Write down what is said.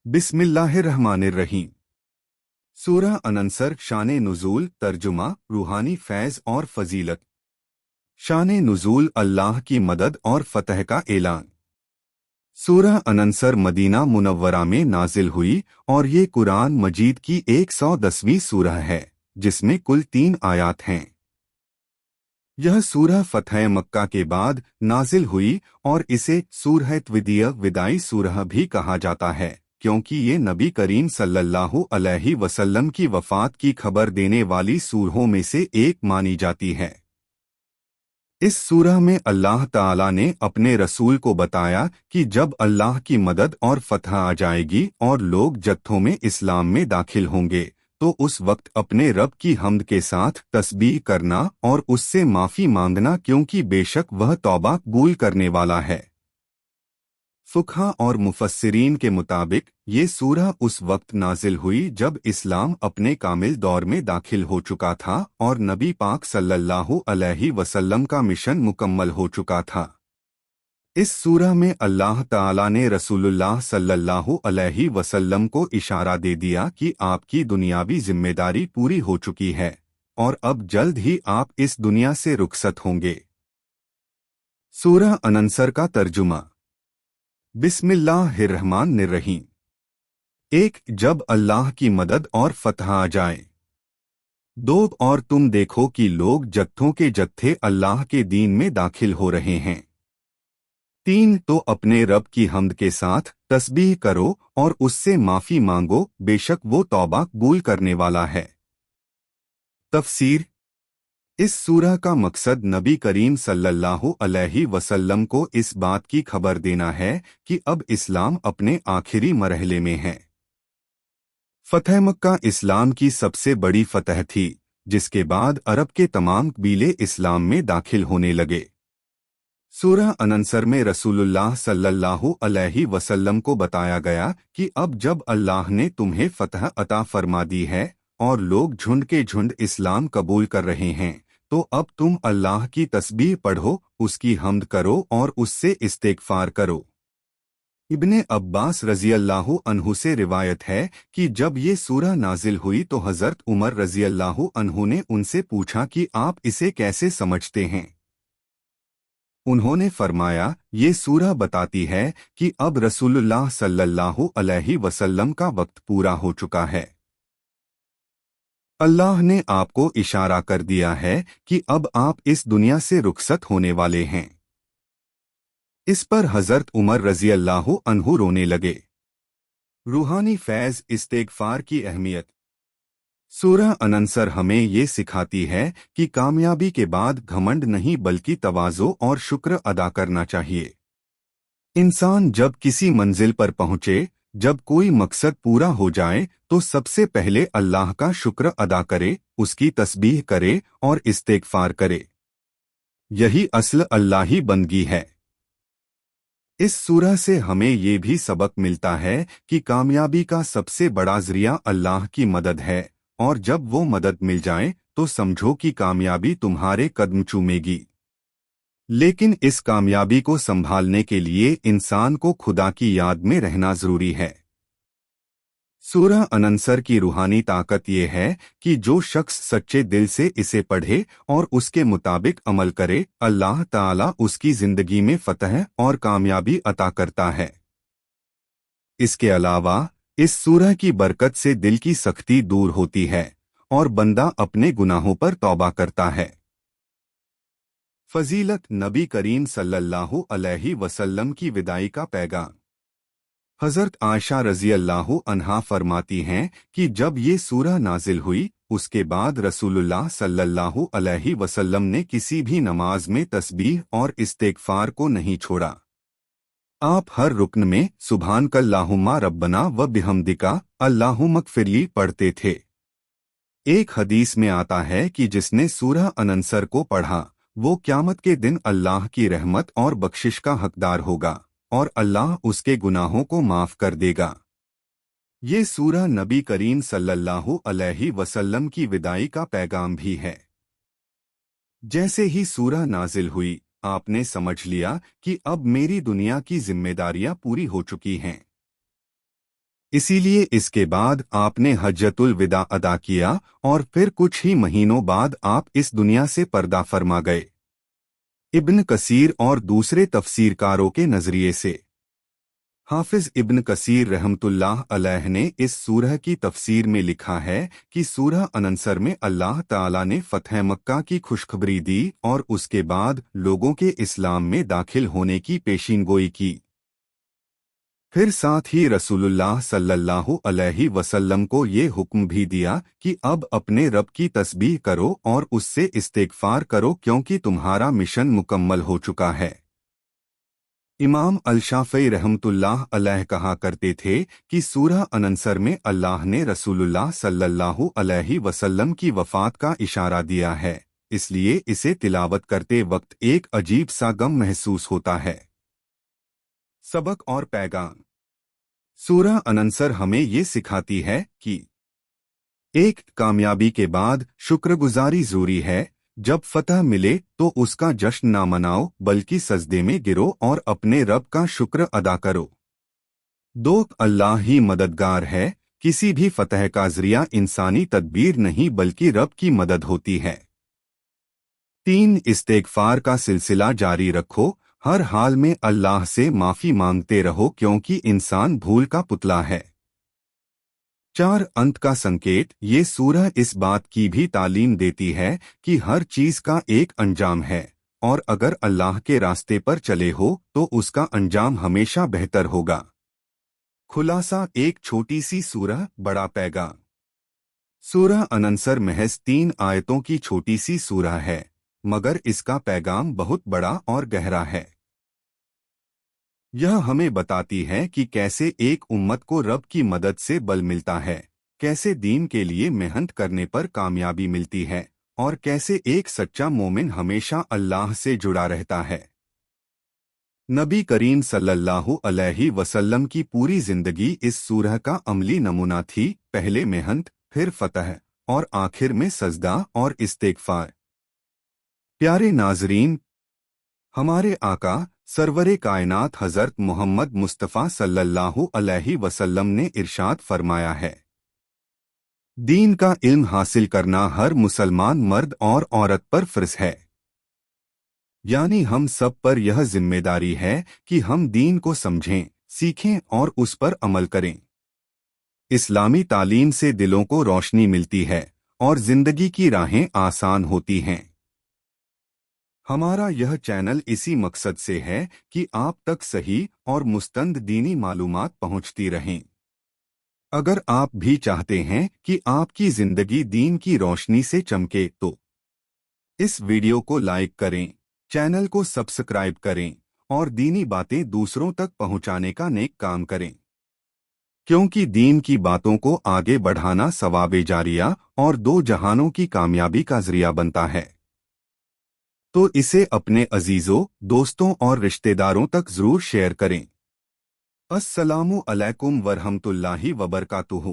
बिस्मिल्लाहिर्रहमानिर्रहीम। सूरह अनसर शान नुज़ूल तर्जुमा रूहानी फैज़ और फजीलत। शान नुज़ूल अल्लाह की मदद और फतह का ऐलान। सूरह अनसर मदीना मुनव्वरा में नाजिल हुई और ये कुरान मजीद की 110वीं सूरह है जिसमें कुल 3 आयात हैं। यह सूरह फतह मक्का के बाद नाजिल हुई और इसे सूरह त्विदीय विदाई सूरह भी कहा जाता है क्योंकि ये नबी करीम सल्लल्लाहु अलैहि वसल्लम की वफ़ात की खबर देने वाली सूरहों में से एक मानी जाती है। इस सूरह में अल्लाह ताला ने अपने रसूल को बताया कि जब अल्लाह की मदद और फतह आ जाएगी और लोग जत्थों में इस्लाम में दाखिल होंगे तो उस वक्त अपने रब की हम्द के साथ तस्बीह करना और उससे माफ़ी मांगना क्योंकि बेशक वह तौबा कबूल करने वाला है। फुकहा और मुफस्सिरीन के मुताबिक ये सूरह उस वक्त नाजिल हुई जब इस्लाम अपने कामिल दौर में दाखिल हो चुका था और नबी पाक सल्लल्लाहु अलैहि वसल्लम का मिशन मुकम्मल हो चुका था। इस सूरह में अल्लाह ताला ने रसूलुल्लाह सल्लल्लाहु अलैहि वसल्लम को इशारा दे दिया कि आपकी दुनियावी जिम्मेदारी पूरी हो चुकी है और अब जल्द ही आप इस दुनिया से रुखसत होंगे। सूरह अनसर का तर्जुमा। बिस्मिल्लाहिर्रहमानिर्रहीम। एक, जब अल्लाह की मदद और फतह आ जाए। 2, और तुम देखो कि लोग जत्थों के जत्थे अल्लाह के दीन में दाखिल हो रहे हैं। 3, तो अपने रब की हम्द के साथ तस्बीह करो और उससे माफ़ी मांगो, बेशक वो तौबा कबूल करने वाला है। तफसीर। इस सूरह का मकसद नबी करीम सल्लल्लाहु अलैहि वसल्लम को इस बात की खबर देना है कि अब इस्लाम अपने आखिरी मरहले में है। फतह मक्का इस्लाम की सबसे बड़ी फतह थी जिसके बाद अरब के तमाम कबीले इस्लाम में दाखिल होने लगे। सूरह अनसर में रसूलुल्लाह सल्लल्लाहु अलैहि वसल्लम को बताया गया कि अब जब अल्लाह ने तुम्हें फतह अता फरमा दी है और लोग झुंड के झुंड इस्लाम कबूल कर रहे हैं तो अब तुम अल्लाह की तस्बीह पढ़ो, उसकी हम्द करो और उससे इस्तिग़फ़ार करो। इब्ने अब्बास रज़ियल्लाहु अन्हु से रिवायत है कि जब ये सूरह नाजिल हुई तो हज़रत उमर रज़ियल्लाहु अन्हु ने उनसे पूछा कि आप इसे कैसे समझते हैं। उन्होंने फरमाया, ये सूरह बताती है कि अब रसूलुल्लाह सल्लल्लाहु अलैहि वसल्लम का वक्त पूरा हो चुका है। अल्लाह ने आपको इशारा कर दिया है कि अब आप इस दुनिया से रुखसत होने वाले हैं। इस पर हज़रत उमर रज़ियल्लाहु अन्हु रोने लगे। रूहानी फैज़ इस्तिग़फ़ार की अहमियत। सूरह अनसर हमें ये सिखाती है कि कामयाबी के बाद घमंड नहीं बल्कि तवाज़ो और शुक्र अदा करना चाहिए। इंसान जब किसी मंजिल पर पहुँचे, जब कोई मकसद पूरा हो जाए तो सबसे पहले अल्लाह का शुक्र अदा करे, उसकी तस्बीह करे और इस्तिग़फ़ार करे। यही असल अल्लाही बंदगी है। इस सूरह से हमें ये भी सबक मिलता है कि कामयाबी का सबसे बड़ा ज़रिया अल्लाह की मदद है और जब वो मदद मिल जाए तो समझो कि कामयाबी तुम्हारे कदम चूमेगी। लेकिन इस कामयाबी को संभालने के लिए इंसान को खुदा की याद में रहना ज़रूरी है। सूरह अनसर की रूहानी ताकत ये है कि जो शख्स सच्चे दिल से इसे पढ़े और उसके मुताबिक अमल करे, अल्लाह ताला उसकी ज़िंदगी में फतह और कामयाबी अता करता है। इसके अलावा इस सूरह की बरकत से दिल की सख्ती दूर होती है और बंदा अपने गुनाहों पर तौबा करता है। फजीलत। नबी करीम सल्लल्लाहु अलैहि वसल्लम की विदाई का पैगाम। हज़रत आयशा रज़ियल्लाहु अन्हा फरमाती हैं कि जब ये सूरह नाजिल हुई उसके बाद रसूलुल्लाह सल्लल्लाहु अलैहि वसल्लम ने किसी भी नमाज में तस्बीह और इस्तिग़फ़ार को नहीं छोड़ा। आप हर रुक्न में सुब्हानकल्लाहुम्मा रब्बना व बिहम्दिका अल्लाहुम्मग़फ़िरली पढ़ते थे। एक हदीस में आता है कि जिसने सूरह अनसर को पढ़ा वो क़यामत के दिन अल्लाह की रहमत और बख्शिश का हकदार होगा और अल्लाह उसके गुनाहों को माफ़ कर देगा। ये सूरह नबी करीम सल्लल्लाहु अलैहि वसल्लम की विदाई का पैगाम भी है। जैसे ही सूरह नाजिल हुई आपने समझ लिया कि अब मेरी दुनिया की जिम्मेदारियां पूरी हो चुकी हैं। اسی لیے اس کے بعد آپ نے حجۃ الوداع ادا کیا اور پھر کچھ ہی مہینوں بعد آپ اس دنیا سے پردہ فرما گئے۔ ابن کثیر اور دوسرے تفسیر کاروں کے نظریے سے حافظ ابن کثیر رحمۃ اللہ علیہ نے اس سورہ کی تفسیر میں لکھا ہے کہ سورہ انصر میں اللہ تعالی نے فتح مکہ کی خوشخبری دی اور اس کے بعد لوگوں کے اسلام میں داخل ہونے کی پیشین گوئی کی۔ پھر ساتھ ہی رسول اللہ صلی اللہ علیہ وسلم کو یہ حکم بھی دیا کہ اب اپنے رب کی تسبیح کرو اور اس سے استغفار کرو کیونکہ تمہارا مشن مکمل ہو چکا ہے۔ امام الشافعی رحمۃ اللہ علیہ کہا کرتے تھے کہ سورہ انصر میں اللہ نے رسول اللہ صلی اللہ علیہ وسلم کی وفات کا اشارہ دیا ہے، اس لیے اسے تلاوت کرتے وقت ایک عجیب سا غم محسوس ہوتا ہے۔ سبق اور پیغام۔ سورہ انصر ہمیں یہ سکھاتی ہے کہ ایک کامیابی کے بعد شکر گزاری ضروری ہے۔ جب فتح ملے تو اس کا جشن نہ مناؤ بلکہ سجدے میں گرو اور اپنے رب کا شکر ادا کرو۔ دو، اللہ ہی مددگار ہے، کسی بھی فتح کا ذریعہ انسانی تدبیر نہیں بلکہ رب کی مدد ہوتی ہے۔ تین، استغفار کا سلسلہ جاری رکھو، ہر حال میں اللہ سے معافی مانگتے رہو کیونکہ انسان بھول کا پتلا ہے۔ چار، انت کا سنکیت، یہ سورہ اس بات کی بھی تعلیم دیتی ہے کہ ہر چیز کا ایک انجام ہے، اور اگر اللہ کے راستے پر چلے ہو تو اس کا انجام ہمیشہ بہتر ہوگا۔ خلاصہ، ایک چھوٹی سی سورہ بڑا پیغام۔ سورہ انصر محض 3 آیتوں کی چھوٹی سی سورہ ہے، مگر اس کا پیغام بہت بڑا اور گہرا ہے۔ یہ ہمیں بتاتی ہے کہ کیسے ایک امت کو رب کی مدد سے بل ملتا ہے، کیسے دین کے لیے محنت کرنے پر کامیابی ملتی ہے، اور کیسے ایک سچا مومن ہمیشہ اللہ سے جڑا رہتا ہے۔ نبی کریم صلی اللہ علیہ وسلم کی پوری زندگی اس سورہ کا عملی نمونہ تھی، پہلے محنت، پھر فتح، اور آخر میں سجدہ اور استغفار۔ پیارے ناظرین، ہمارے آقا سرور کائنات حضرت محمد مصطفیٰ صلی اللہ علیہ وسلم نے ارشاد فرمایا ہے، دین کا علم حاصل کرنا ہر مسلمان مرد اور عورت پر فرض ہے۔ یعنی ہم سب پر یہ ذمہ داری ہے کہ ہم دین کو سمجھیں، سیکھیں اور اس پر عمل کریں۔ اسلامی تعلیم سے دلوں کو روشنی ملتی ہے اور زندگی کی راہیں آسان ہوتی ہیں۔ ہمارا یہ چینل اسی مقصد سے ہے کہ آپ تک صحیح اور مستند دینی معلومات پہنچتی رہیں۔ اگر آپ بھی چاہتے ہیں کہ آپ کی زندگی دین کی روشنی سے چمکے تو اس ویڈیو کو لائک کریں، چینل کو سبسکرائب کریں اور دینی باتیں دوسروں تک پہنچانے کا نیک کام کریں، کیونکہ دین کی باتوں کو آگے بڑھانا ثواب جاریہ اور 2 جہانوں کی کامیابی کا ذریعہ بنتا ہے۔ تو اسے اپنے عزیزوں، دوستوں اور رشتہ داروں تک ضرور شیئر کریں۔ السلام علیکم ورحمۃ اللہ وبرکاتہ۔